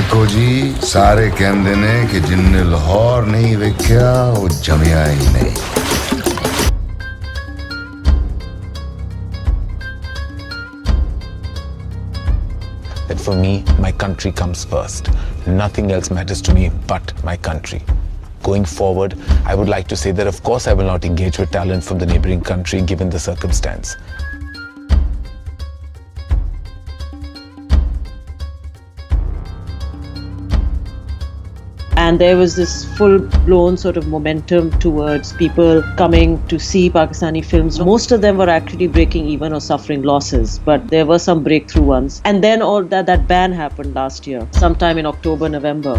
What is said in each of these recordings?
देखो जी, सारे कहते ने कि जिन्ने लाहौर नहीं वेख्या वो जमिया ही नहीं। That for me, my country comes first. Nothing else matters to me but my country. Going forward, I would like to say that of course I will not engage with talent from the neighboring country given the circumstance. And there was this full-blown sort of momentum towards people coming to see Pakistani films. Most of them were actually breaking even or suffering losses, but there were some breakthrough ones. And then all that ban happened last year, sometime in October, November.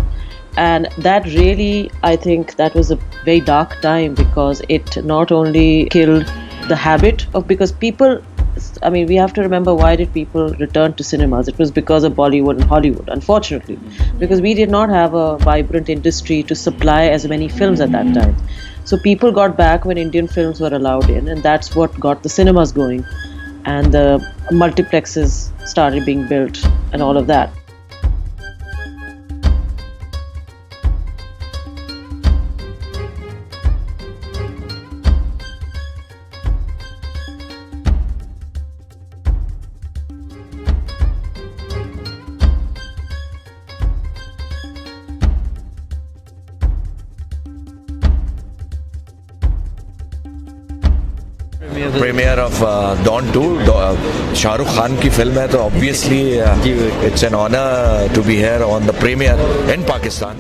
And that really, I think that was a very dark time because it not only killed the habit of, because people, I mean, we have to remember, why did people return to cinemas? It was because of Bollywood and Hollywood, unfortunately, because we did not have a vibrant industry to supply as many films at that time. So people got back when Indian films were allowed in, and that's what got the cinemas going. And the multiplexes started being built and all of that. Premiere of Don 2 Shahrukh Khan की film है तो obviously it's an honour to be here on the premiere in Pakistan.